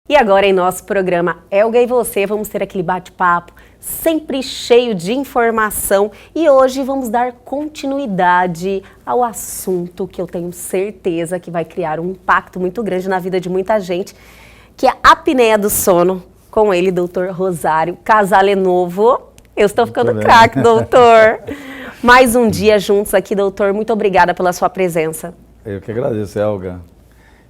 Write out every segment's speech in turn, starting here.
E agora em nosso programa Elga e Você, vamos ter aquele bate-papo sempre cheio de informação e hoje vamos dar continuidade ao assunto que eu tenho certeza que vai criar um impacto muito grande na vida de muita gente, que é a apneia do sono, com ele, doutor Rosário Casalenovo. Eu estou ficando craque, doutor. Mais um dia juntos aqui, doutor. Muito obrigada pela sua presença. Eu que agradeço, Elga.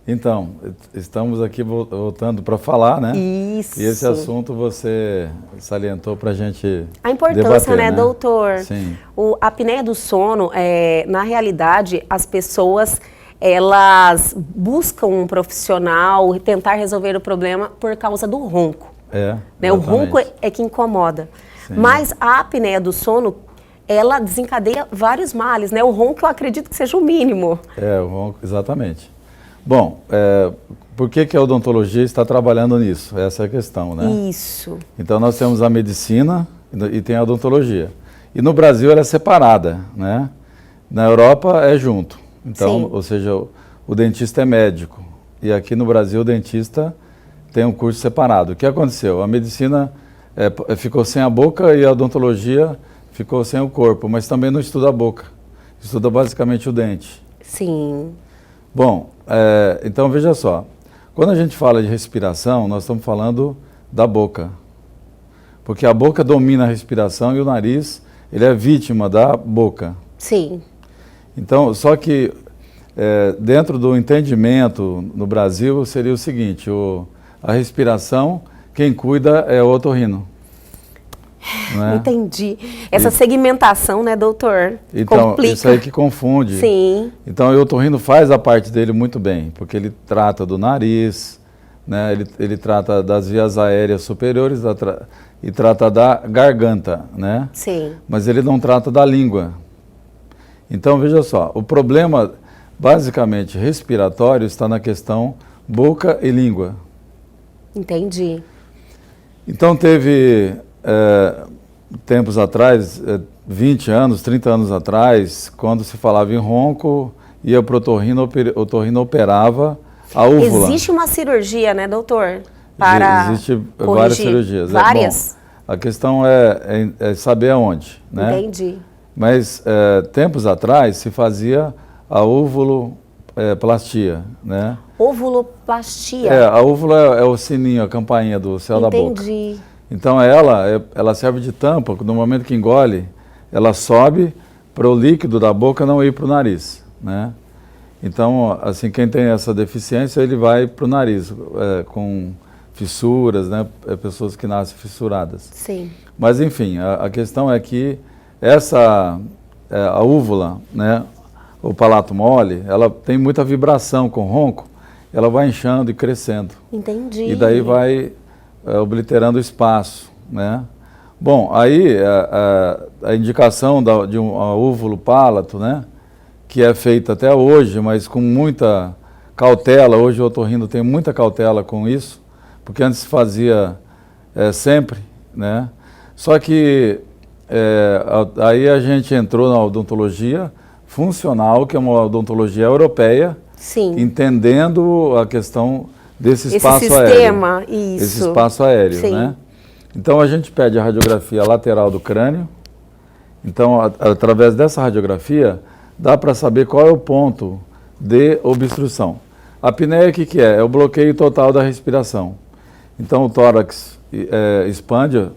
Então, estamos aqui voltando para falar, né? Isso. E esse assunto você salientou para a gente a importância, debater, né, doutor? Sim. A apneia do sono, na realidade, as pessoas, elas buscam um profissional tentar resolver o problema por causa do ronco. Né? O ronco é que incomoda. Sim. Mas a apneia do sono, ela desencadeia vários males, né? O ronco eu acredito que seja o mínimo. O ronco, exatamente. Bom, por que a odontologia está trabalhando nisso? Essa é a questão, né? Isso. Então nós temos a medicina e tem a odontologia. E no Brasil ela é separada, né? Na Europa é junto. Então, sim, ou seja, o dentista é médico. E aqui no Brasil o dentista tem um curso separado. O que aconteceu? A medicina ficou sem a boca e a odontologia ficou sem o corpo, mas também não estuda a boca. Estuda basicamente o dente. Sim. Bom, então veja só, quando a gente fala de respiração, nós estamos falando da boca, porque a boca domina a respiração e o nariz, ele é vítima da boca. Sim. Então, só que dentro do entendimento no Brasil seria o seguinte, a respiração, quem cuida é o otorrino. Né? Entendi. Essa segmentação, né, doutor? Então, complica. Isso aí que confunde. Sim. Então, o otorrino faz a parte dele muito bem, porque ele trata do nariz, né? Ele trata das vias aéreas superiores e trata da garganta, né? Sim. Mas ele não trata da língua. Então, veja só, o problema, basicamente, respiratório está na questão boca e língua. Entendi. Então, teve... tempos atrás, 20 anos, 30 anos atrás, quando se falava em ronco, ia para o otorrino operava a úvula. Existe uma cirurgia, né, doutor? Para Existe várias cirurgias. Várias? Bom, a questão é saber aonde, né? Entendi. Mas tempos atrás se fazia a uvuloplastia, né? Ovuloplastia? A úvula é o sininho, a campainha do céu da boca. Entendi. Então ela serve de tampa, no momento que engole, ela sobe para o líquido da boca não ir para o nariz, né? Então, assim, quem tem essa deficiência, ele vai para o nariz, com fissuras, né? Pessoas que nascem fissuradas. Sim. Mas, enfim, a questão é que a úvula, né? O palato mole, ela tem muita vibração com ronco, ela vai inchando e crescendo. Entendi. E daí vai... obliterando o espaço, né? Bom, aí a indicação de um úvulo palato, né? Que é feita até hoje, mas com muita cautela, hoje o otorrino tem muita cautela com isso, porque antes se fazia sempre, né? Só que aí a gente entrou na odontologia funcional, que é uma odontologia europeia, sim, entendendo a questão desse espaço esse sistema, aéreo. isso. Esse espaço aéreo, sim, né? Então a gente pede a radiografia lateral do crânio. Então, através dessa radiografia, dá para saber qual é o ponto de obstrução. A apneia, o que é? É o bloqueio total da respiração. Então o tórax expande,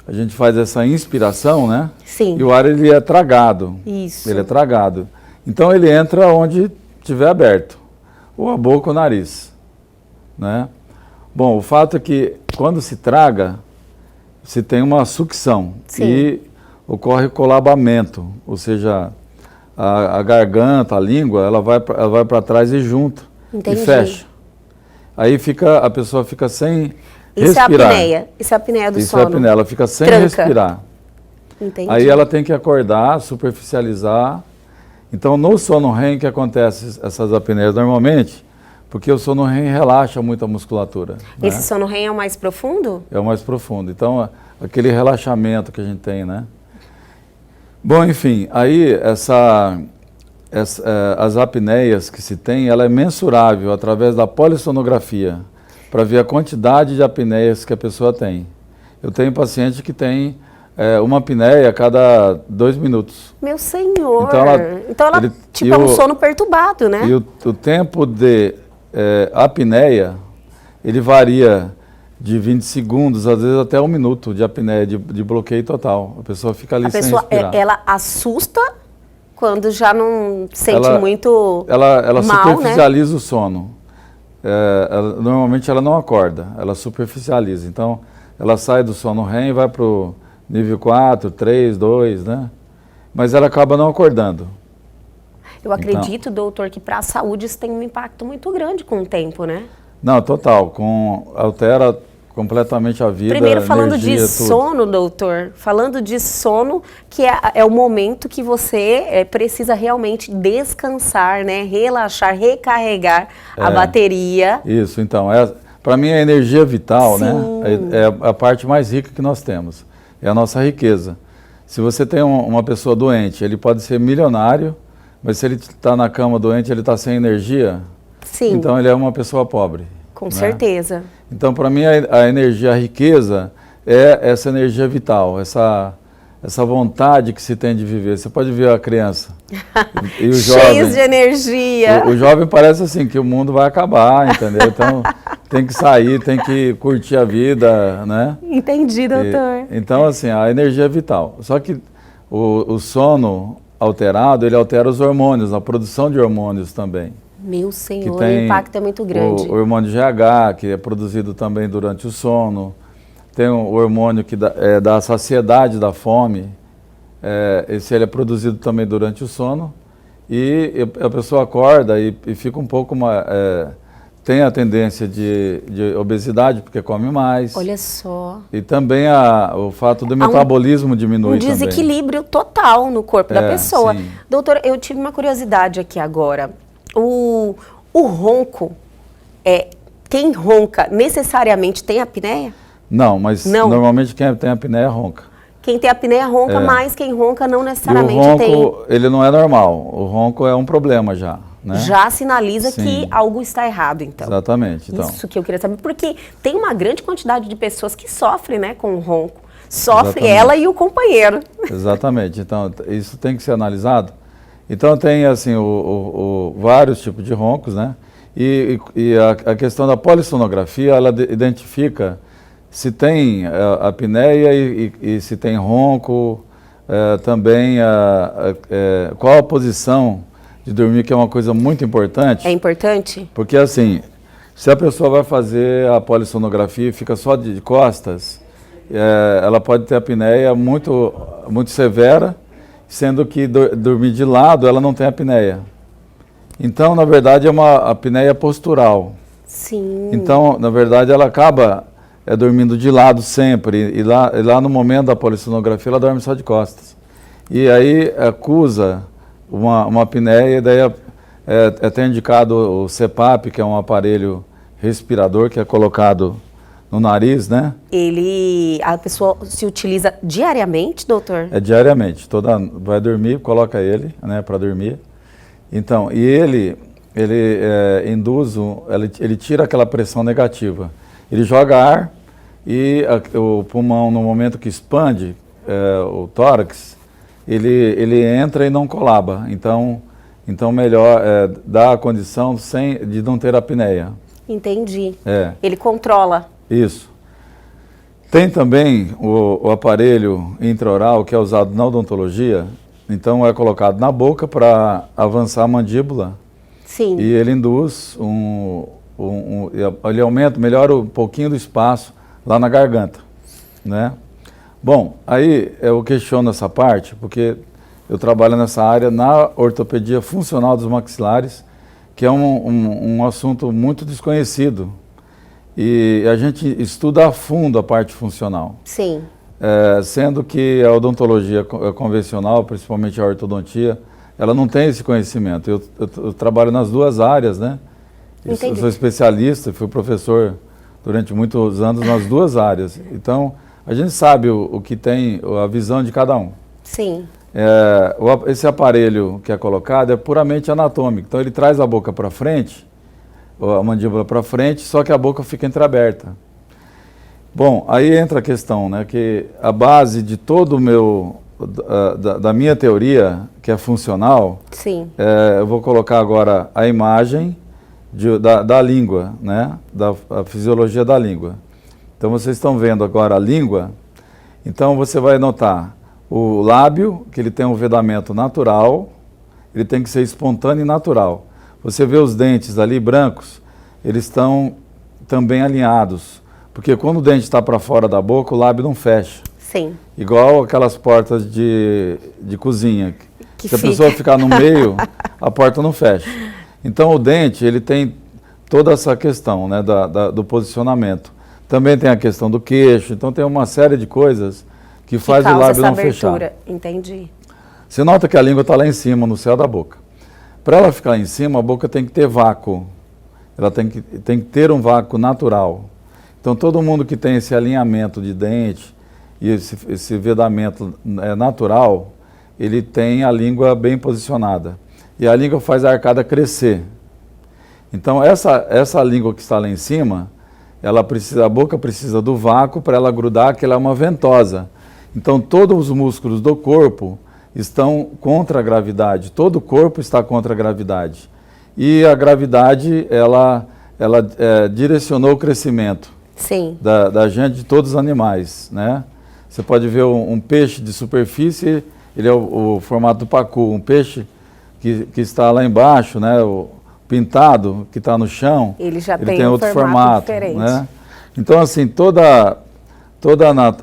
a gente faz essa inspiração, né? Sim. E o ar ele é tragado. Isso. Ele é tragado. Então ele entra onde estiver aberto, ou a boca ou o nariz. Né? Bom, o fato é que quando se traga, se tem uma sucção. Sim. E ocorre colabamento, ou seja, a garganta, a língua, ela vai para trás e junta. Entendi. E fecha. Aí a pessoa fica sem isso respirar. Isso é a apneia do sono. Isso é a apneia, ela fica sem respirar. Entendi. Aí ela tem que acordar, superficializar. Então no sono REM que acontece essas apneias normalmente, porque o sono REM relaxa muito a musculatura. Esse né? sono REM é o mais profundo? É o mais profundo. Então, aquele relaxamento que a gente tem, né? Bom, enfim, aí as apneias que se tem, ela é mensurável através da polissonografia, para ver a quantidade de apneias que a pessoa tem. Eu tenho paciente que tem uma apneia a cada 2 minutos. Meu senhor! Então ela tipo, é um sono perturbado, né? E o tempo de apneia, ele varia de 20 segundos, às vezes até 1 minuto de apneia, de bloqueio total. A pessoa fica ali sem respirar. Ela assusta quando já não sente muito ela mal, superficializa, né? o sono. Normalmente ela não acorda, ela superficializa. Então, ela sai do sono REM e vai para o nível 4, 3, 2, né? Mas ela acaba não acordando. Eu acredito, doutor, que para a saúde isso tem um impacto muito grande com o tempo, né? Não, total. Altera completamente a vida, primeiro, falando energia, de sono, doutor, falando de sono, que é o momento que você precisa realmente descansar, né? Relaxar, recarregar a bateria. Isso, então, para mim a energia vital, Sim. né? É a parte mais rica que nós temos, é a nossa riqueza. Se você tem uma pessoa doente, ele pode ser milionário, mas se ele está na cama doente, ele está sem energia, Sim. Então ele é uma pessoa pobre. Com certeza. Então, para mim, a energia, a riqueza é essa energia vital, essa vontade que se tem de viver. Você pode ver a criança e o jovem. Cheios de energia. O jovem parece assim, que o mundo vai acabar, entendeu? Então, tem que sair, tem que curtir a vida, né? Entendi, doutor. Então, assim, a energia é vital. Só que o sono alterado, ele altera os hormônios, a produção de hormônios também. Meu senhor, o impacto é muito grande. O hormônio GH, que é produzido também durante o sono. Tem o hormônio que dá a saciedade da fome. Esse ele é produzido também durante o sono. E a pessoa acorda e fica um pouco tem a tendência de obesidade, porque come mais. Olha só. E também o fato do metabolismo diminui também. Um desequilíbrio total no corpo da pessoa. Sim. Doutor, eu tive uma curiosidade aqui agora. O ronco, quem ronca necessariamente tem apneia? Não, mas normalmente quem tem apneia ronca. Quem tem apneia ronca, mas quem ronca não necessariamente e o ronco, tem. Ele não é normal, o ronco é um problema já. Né? Já sinaliza que algo está errado, então. Exatamente. Então. Isso que eu queria saber, porque tem uma grande quantidade de pessoas que sofrem, né, com o ronco. Sofre ela e o companheiro. Exatamente, então isso tem que ser analisado. Então tem assim vários tipos de roncos, né? E a questão da polissonografia, ela identifica se tem apneia e se tem ronco, também qual a posição de dormir, que é uma coisa muito importante. É importante? Porque assim, se a pessoa vai fazer a polissonografia e fica só de costas, ela pode ter apneia muito, muito severa, sendo que dormir de lado ela não tem apneia. Então, na verdade, é uma apneia postural. Sim. Então, na verdade, ela acaba dormindo de lado sempre. E lá no momento da polissonografia, ela dorme só de costas. E aí acusa uma apneia, e daí é até indicado o CPAP, que é um aparelho respirador que é colocado no nariz, né? A pessoa se utiliza diariamente, doutor? Diariamente. Vai dormir, coloca ele, né, para dormir. Então, e ele induz, ele tira aquela pressão negativa. Ele joga ar e o pulmão, no momento que expande o tórax, ele entra e não colaba. Então melhor dá a condição de não ter apneia. Entendi. Ele controla. Isso. Tem também o aparelho intraoral que é usado na odontologia, então é colocado na boca para avançar a mandíbula. Sim. E ele induz ele aumenta, melhora um pouquinho do espaço lá na garganta, né? Bom, aí eu questiono essa parte, porque eu trabalho nessa área na ortopedia funcional dos maxilares, que é um assunto muito desconhecido. E a gente estuda a fundo a parte funcional. Sim. Sendo que a odontologia convencional, principalmente a ortodontia, ela não tem esse conhecimento. Eu trabalho nas duas áreas, né? Eu sou especialista, fui professor durante muitos anos nas duas áreas. Então, a gente sabe o que tem, a visão de cada um. Sim. Esse aparelho que é colocado é puramente anatômico. Então, ele traz a boca para frente a mandíbula para frente, só que a boca fica entreaberta. Bom, aí entra a questão, né, que a base de todo o meu, da minha teoria, que é funcional, Sim. Eu vou colocar agora a imagem da língua, né, a fisiologia da língua. Então vocês estão vendo agora a língua, então você vai notar o lábio, que ele tem um vedamento natural, ele tem que ser espontâneo e natural. Você vê os dentes ali brancos, eles estão também alinhados. Porque quando o dente está para fora da boca, o lábio não fecha. Sim. Igual aquelas portas de cozinha. Que Se a fica. pessoa ficar no meio, a porta não fecha. Então o dente, ele tem toda essa questão, né, do posicionamento. Também tem a questão do queixo. Então tem uma série de coisas que faz o lábio não fechar. Entendi. Você nota que a língua está lá em cima, no céu da boca. Para ela ficar lá em cima, a boca tem que ter vácuo. Ela tem que ter um vácuo natural. Então, todo mundo que tem esse alinhamento de dente e esse vedamento natural, ele tem a língua bem posicionada. E a língua faz a arcada crescer. Então, essa língua que está lá em cima, a boca precisa do vácuo para ela grudar, que ela é uma ventosa. Então, todos os músculos do corpo estão contra a gravidade. Todo o corpo está contra a gravidade. E a gravidade, ela direcionou o crescimento. Sim. Da gente, de todos os animais, né? Você pode ver um peixe de superfície, ele é o formato do pacu, um peixe que está lá embaixo, né? O pintado, que está no chão, ele tem outro formato diferente. Né? Então, assim, toda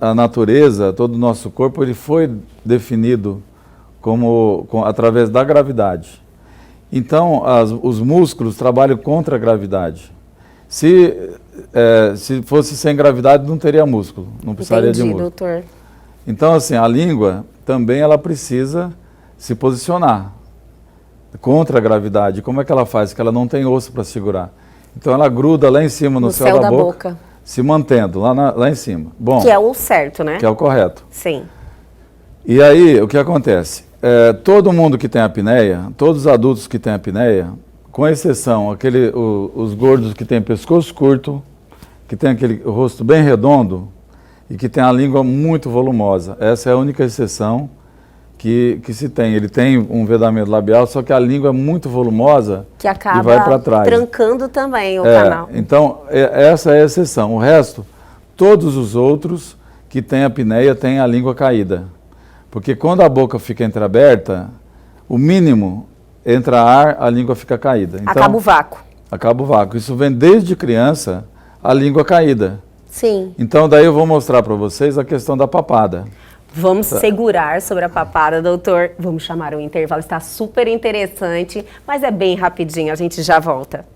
a natureza, todo o nosso corpo, ele foi definido através da gravidade. Então, os músculos trabalham contra a gravidade. Se fosse sem gravidade, não teria músculo, não precisaria de músculo. Doutor. Então, assim, a língua também ela precisa se posicionar contra a gravidade. Como é que ela faz? Que ela não tem osso para segurar. Então, ela gruda lá em cima, no céu da boca, se mantendo lá em cima. Bom, que é o certo, né? Que é o correto. Sim. E aí, o que acontece? Todo mundo que tem apneia, todos os adultos que têm apneia, com exceção os gordos que têm pescoço curto, que tem aquele rosto bem redondo e que tem a língua muito volumosa. Essa é a única exceção que se tem. Ele tem um vedamento labial, só que a língua é muito volumosa que acaba e vai para trás. Trancando também o canal. Então, essa é a exceção. O resto, todos os outros que têm apneia têm a língua caída. Porque quando a boca fica entreaberta, o mínimo entra ar, a língua fica caída. Então, acaba o vácuo. Acaba o vácuo. Isso vem desde criança, a língua caída. Sim. Então, daí eu vou mostrar para vocês a questão da papada. Vamos segurar sobre a papada, doutor. Vamos chamar o intervalo, está super interessante, mas é bem rapidinho, a gente já volta.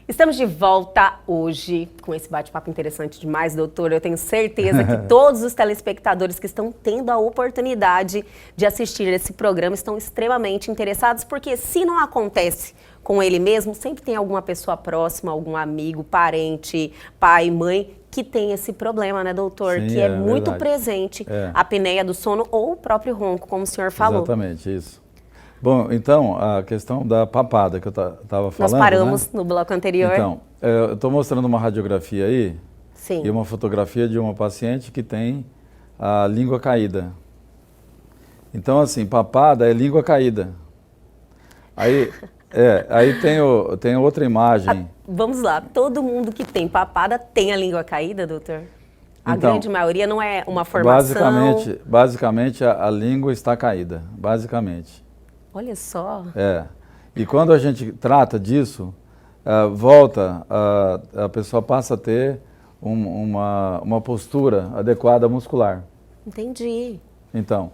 Estamos de volta hoje com esse bate-papo interessante demais, doutor. Eu tenho certeza que todos os telespectadores que estão tendo a oportunidade de assistir esse programa estão extremamente interessados, porque se não acontece com ele mesmo, sempre tem alguma pessoa próxima, algum amigo, parente, pai, mãe, que tem esse problema, né, doutor? Sim, que é muito verdade. Presente, a apneia do sono ou o próprio ronco, como o senhor falou. Exatamente, isso. Bom, então, a questão da papada que eu estava falando, nós paramos, né? no bloco anterior. Então, eu estou mostrando uma radiografia aí. Sim. E uma fotografia de uma paciente que tem a língua caída. Então, assim, papada é língua caída. Aí tem outra imagem. Vamos lá, todo mundo que tem papada tem a língua caída, doutor? A Então, grande maioria não é uma formação... Basicamente a língua está caída, basicamente. Olha só. E quando a gente trata disso, a pessoa passa a ter uma postura adequada muscular. Entendi. Então,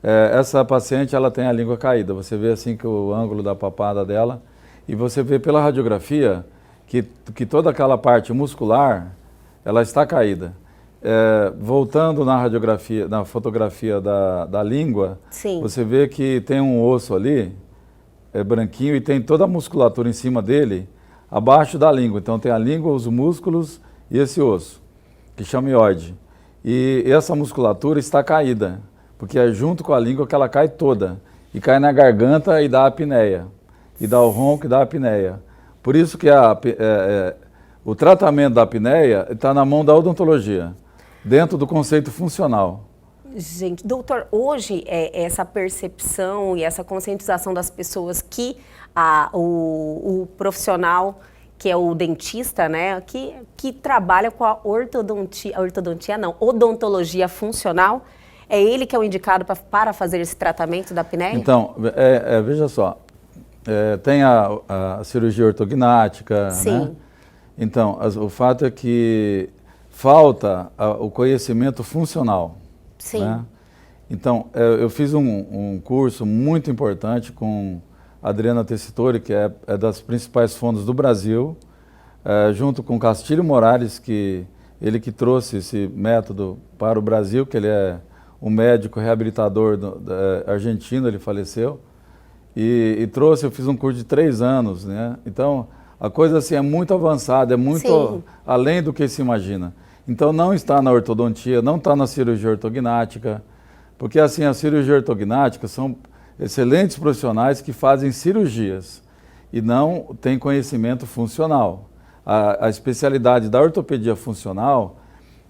essa paciente ela tem a língua caída. Você vê assim que o ângulo da papada dela, e você vê pela radiografia que toda aquela parte muscular ela está caída. Voltando na radiografia, na fotografia da língua, Sim. Você vê que tem um osso ali, branquinho, e tem toda a musculatura em cima dele, abaixo da língua. Então tem a língua, os músculos e esse osso, que chama ióide. E essa musculatura está caída, porque é junto com a língua que ela cai toda. E cai na garganta e dá a apneia. E dá o ronco e dá a apneia. Por isso que o tratamento da apneia está na mão da odontologia, dentro do conceito funcional. Gente, doutor, hoje essa percepção e essa conscientização das pessoas que o profissional, que é o dentista, né, que trabalha com a odontologia funcional, é ele que é o indicado para fazer esse tratamento da apneia? Então, veja só, tem a cirurgia ortognática, sim, né? Então, o fato é que falta o conhecimento funcional. Sim. Né? Então, eu fiz um curso muito importante com a Adriana Tessitori, que é das principais fondos do Brasil, junto com Castilho Moraes, ele que trouxe esse método para o Brasil, que ele é um médico reabilitador argentino, ele faleceu, e trouxe, eu fiz um curso de 3 anos, né? Então, a coisa assim é muito avançada, é muito Sim. além do que se imagina. Então não está na ortodontia, não está na cirurgia ortognática, porque assim a cirurgia ortognática são excelentes profissionais que fazem cirurgias e não têm conhecimento funcional. A especialidade da ortopedia funcional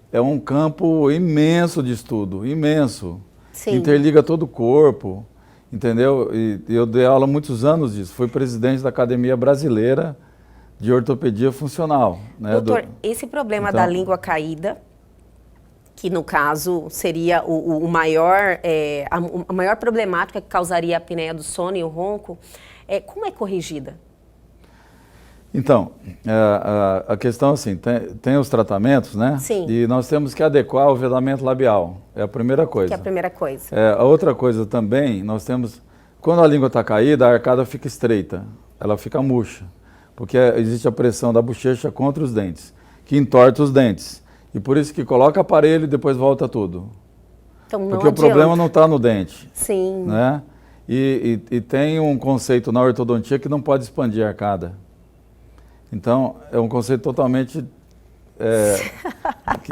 é um campo imenso de estudo, imenso. Sim. Interliga todo o corpo, entendeu? E eu dei aula há muitos anos disso, fui presidente da Academia Brasileira de Ortopedia Funcional. Né? Doutor, esse problema da língua caída, que no caso seria a maior problemática que causaria a apneia do sono e o ronco, como é corrigida? Então, a questão assim, tem os tratamentos, né? Sim. E nós temos que adequar o vedamento labial, é a primeira coisa. Que é a primeira coisa. A outra coisa também, nós temos, quando a língua está caída, a arcada fica estreita, ela fica murcha. Porque existe a pressão da bochecha contra os dentes, que entorta os dentes. E por isso que coloca aparelho e depois volta tudo. Então, não porque adianta. O problema não está no dente. Sim. Né? E tem um conceito na ortodontia que não pode expandir a arcada. Então, é um conceito totalmente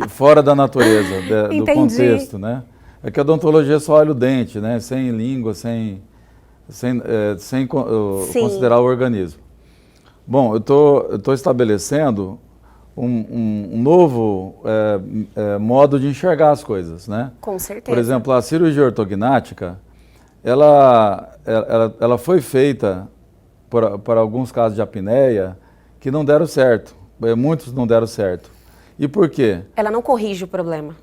fora da natureza, do contexto. Né? É que a odontologia só olha o dente, né? Sem língua, sem considerar o organismo. Bom, eu tô estabelecendo um novo modo de enxergar as coisas, né? Com certeza. Por exemplo, a cirurgia ortognática, ela foi feita para alguns casos de apneia que não deram certo, muitos não deram certo. E por quê? Ela não corrige o problema.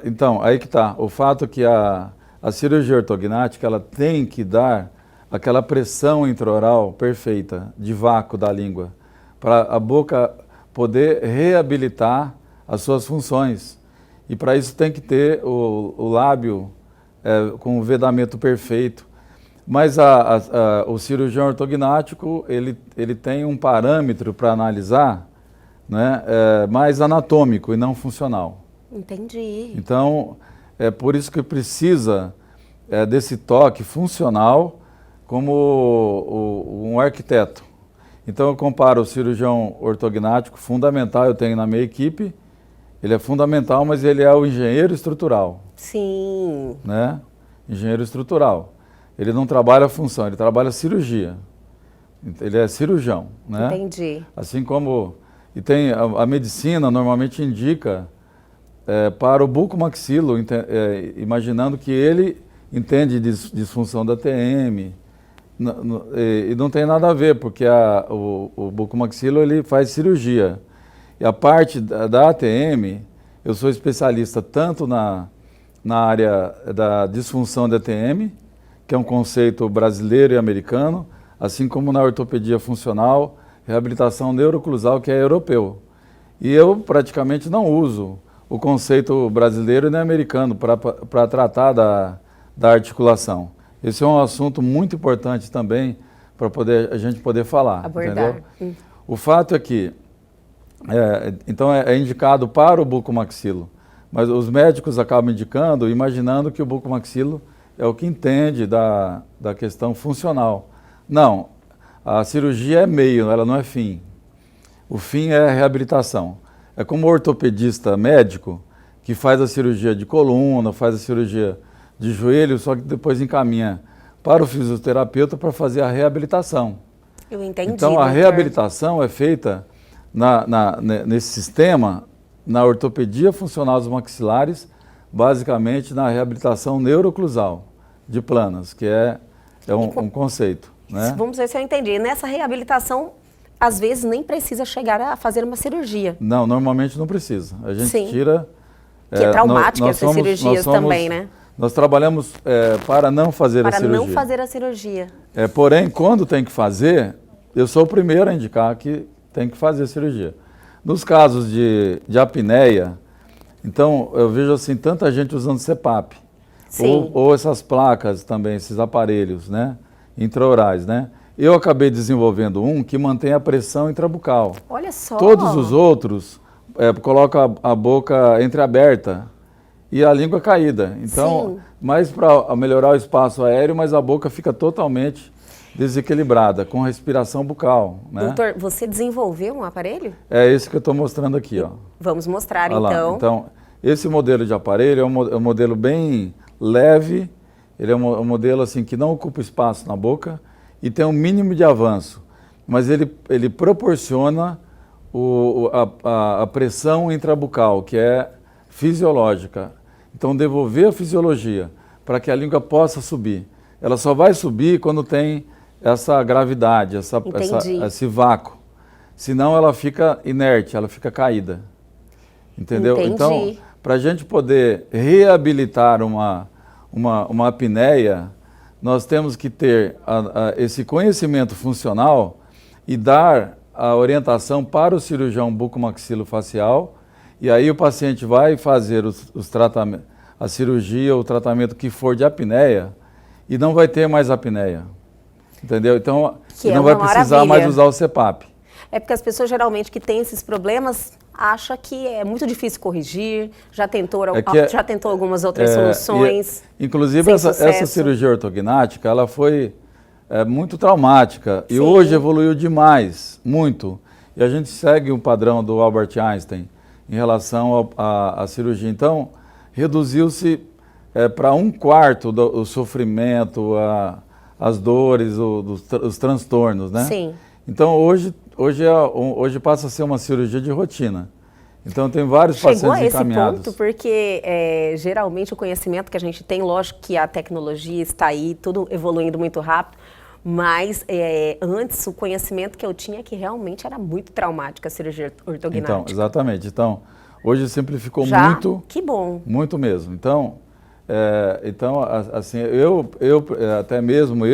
Então, aí que está. O fato que a cirurgia ortognática, ela tem que dar aquela pressão intraoral perfeita, de vácuo da língua, para a boca poder reabilitar as suas funções. E para isso tem que ter o lábio com o vedamento perfeito. Mas o cirurgião ortognático, ele tem um parâmetro para analisar, né, mais anatômico e não funcional. Entendi. Então, é por isso que precisa desse toque funcional como um arquiteto. Então eu comparo o cirurgião ortognático, fundamental, eu tenho na minha equipe, ele é fundamental, mas ele é o engenheiro estrutural. Sim. Né? Engenheiro estrutural. Ele não trabalha a função, ele trabalha a cirurgia. Ele é cirurgião. Né? Entendi. Assim como... E tem a medicina normalmente indica para o bucomaxilo, imaginando que ele entende disfunção da TM, e não tem nada a ver, porque o bucomaxilo ele faz cirurgia. E a parte da ATM, eu sou especialista tanto na área da disfunção da ATM, que é um conceito brasileiro e americano, assim como na ortopedia funcional, reabilitação neuroclusal, que é europeu. E eu praticamente não uso o conceito brasileiro e nem americano para tratar da articulação. Esse é um assunto muito importante também para a gente poder falar. Abordar. Entendeu? O fato é que, então é indicado para o bucomaxilo, mas os médicos acabam indicando, imaginando que o bucomaxilo é o que entende da questão funcional. Não, a cirurgia é meio, ela não é fim. O fim é a reabilitação. é como o ortopedista médico que faz a cirurgia de coluna, faz a cirurgia de joelho, só que depois encaminha para o fisioterapeuta para fazer a reabilitação. Eu entendi, então, a doutor. reabilitação é feita nesse sistema, na ortopedia funcional dos maxilares, basicamente na reabilitação neuroclusal de planas, que é um conceito. Né? Vamos ver se eu entendi. Nessa reabilitação, às vezes nem precisa chegar a fazer uma cirurgia. Não, normalmente não precisa. A gente Sim. tira... Que é traumática essas cirurgias também, né? Nós trabalhamos para não fazer a cirurgia. Para não fazer a cirurgia. Porém, quando tem que fazer, eu sou o primeiro a indicar que tem que fazer a cirurgia. Nos casos de apneia, então eu vejo assim, tanta gente usando CPAP. Ou essas placas também, esses aparelhos, né? Intraorais, né? Eu acabei desenvolvendo um que mantém a pressão intrabucal. Olha só! Todos os outros colocam a boca entreaberta e a língua caída. Então, mais para melhorar o espaço aéreo, mas a boca fica totalmente desequilibrada, com respiração bucal. Né? Doutor, você desenvolveu um aparelho? É esse que eu estou mostrando aqui. Ó. Vamos mostrar, Olha então. Lá. Então, esse modelo de aparelho é um modelo bem leve, ele é um modelo assim, que não ocupa espaço na boca e tem um mínimo de avanço, mas ele proporciona a pressão intrabucal, que é fisiológica. Então, devolver a fisiologia para que a língua possa subir. Ela só vai subir quando tem essa gravidade, esse vácuo. Senão ela fica inerte, ela fica caída. Entendeu? Entendi. Então, para a gente poder reabilitar uma apneia, nós temos que ter esse conhecimento funcional e dar a orientação para o cirurgião bucomaxilofacial, e aí o paciente vai fazer os tratamentos, a cirurgia, o tratamento que for de apneia, e não vai ter mais apneia. Entendeu? Então, não vai precisar mais usar o CPAP. É porque as pessoas geralmente que têm esses problemas acham que é muito difícil corrigir, já tentou algumas outras soluções. Inclusive, essa cirurgia ortognática, ela foi muito traumática e hoje evoluiu demais, muito. E a gente segue o padrão do Albert Einstein em relação à cirurgia. Então, reduziu-se para 1/4 do sofrimento, as dores, os transtornos, né? Sim. Então, hoje passa a ser uma cirurgia de rotina. Então, tem vários pacientes encaminhados. Chegou a esse ponto porque, geralmente, o conhecimento que a gente tem, lógico que a tecnologia está aí, tudo evoluindo muito rápido, mas antes o conhecimento que eu tinha é que realmente era muito traumática a cirurgia ortognática. Então, exatamente. Então, hoje simplificou muito. Que bom. Muito mesmo. Então, assim, até mesmo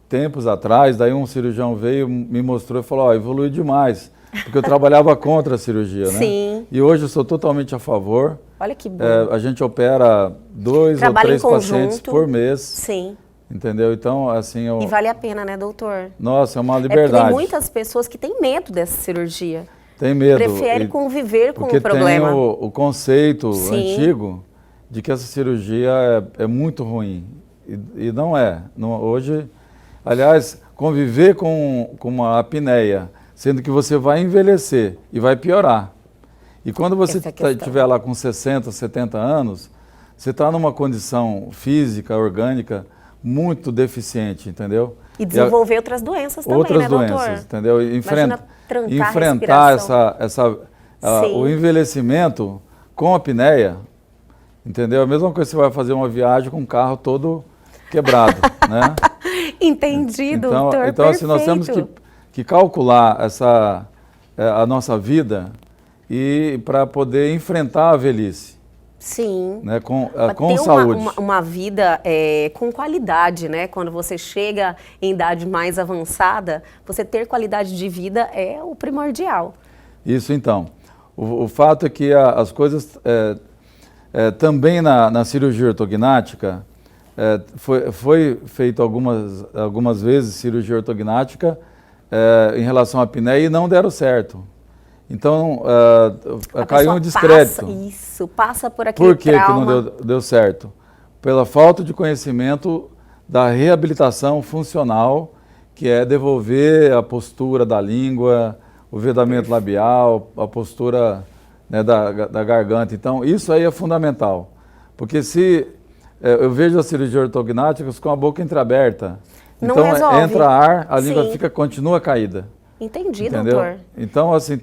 tempos atrás, daí um cirurgião veio, me mostrou e falou, evoluiu demais, porque eu trabalhava contra a cirurgia, né? Sim. E hoje eu sou totalmente a favor. Olha que bom. A gente opera 2 ou 3 pacientes por mês. Sim. Entendeu? Então, assim... E vale a pena, né, doutor? Nossa, é uma liberdade. Porque tem muitas pessoas que têm medo dessa cirurgia. Tem medo. Prefere conviver com o problema. Porque tem o conceito antigo de que essa cirurgia é muito ruim. E não é. Hoje, aliás, conviver com uma apneia, sendo que você vai envelhecer e vai piorar. E quando você estiver lá com 60, 70 anos, você está numa condição física, orgânica, muito deficiente, entendeu? E desenvolver outras doenças também, outras né, doutor? Outras doenças, entendeu? Enfrentar o envelhecimento com a apneia, entendeu? A mesma coisa que você vai fazer uma viagem com o carro todo quebrado, né? Entendi, doutor, então assim, nós temos que calcular a nossa vida e para poder enfrentar a velhice. Sim. Né, com saúde. Uma vida com qualidade, né? Quando você chega em idade mais avançada, você ter qualidade de vida é o primordial. Isso, então. O fato é que as coisas, também na cirurgia ortognática, foi feito algumas vezes cirurgia ortognática em relação à apneia e não deram certo. Então, caiu um descrédito. Passa por aquele Por que não deu certo? Pela falta de conhecimento da reabilitação funcional, que é devolver a postura da língua, o vedamento labial, a postura, né, da garganta. Então, isso aí é fundamental. Porque se eu vejo as cirurgias ortognáticas com a boca entreaberta, Não então resolve. entra ar, a língua Sim. continua caída. Entendi, Entendeu? doutor. Então, assim,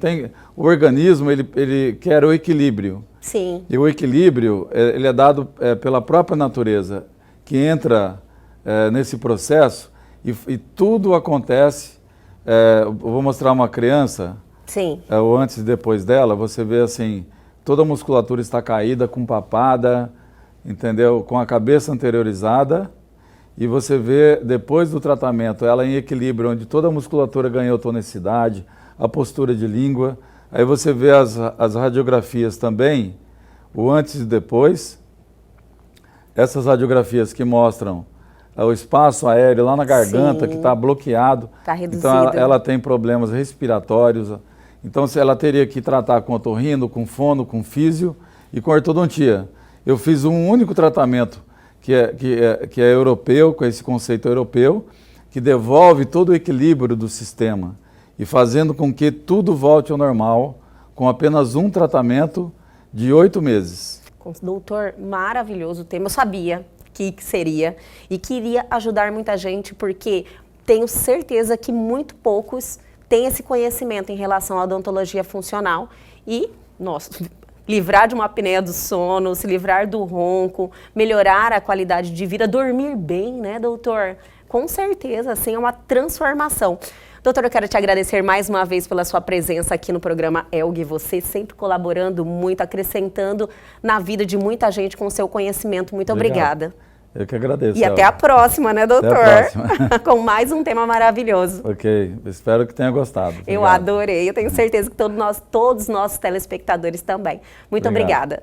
o organismo, ele quer o equilíbrio. Sim. E o equilíbrio, ele é dado pela própria natureza, que entra nesse processo e tudo acontece. Eu vou mostrar uma criança, Sim. o antes e depois dela, você vê assim, toda a musculatura está caída, com papada, entendeu? Com a cabeça anteriorizada, e você vê, depois do tratamento, ela em equilíbrio, onde toda a musculatura ganhou tonicidade, a postura de língua. Aí você vê as radiografias também, o antes e depois. Essas radiografias que mostram o espaço aéreo lá na garganta, Sim. que está bloqueado. Está reduzido. Então ela tem problemas respiratórios. Então ela teria que tratar com otorrino, com fono, com físio e com ortodontia. Eu fiz um único tratamento que é europeu, com esse conceito europeu, que devolve todo o equilíbrio do sistema e fazendo com que tudo volte ao normal com apenas um tratamento de 8 meses. Doutor, maravilhoso o tema. Eu sabia que seria e queria ajudar muita gente, porque tenho certeza que muito poucos têm esse conhecimento em relação à odontologia funcional e, nossa, livrar de uma apneia do sono, se livrar do ronco, melhorar a qualidade de vida, dormir bem, né, doutor? Com certeza, assim, é uma transformação. Doutor, eu quero te agradecer mais uma vez pela sua presença aqui no programa ELG, você sempre colaborando muito, acrescentando na vida de muita gente com o seu conhecimento. Muito obrigada. Eu que agradeço. E até a próxima, né, doutor? Até a próxima. Com mais um tema maravilhoso. Ok, espero que tenha gostado. Eu Obrigado. adorei, eu tenho certeza que todos os nossos telespectadores também. Muito obrigada.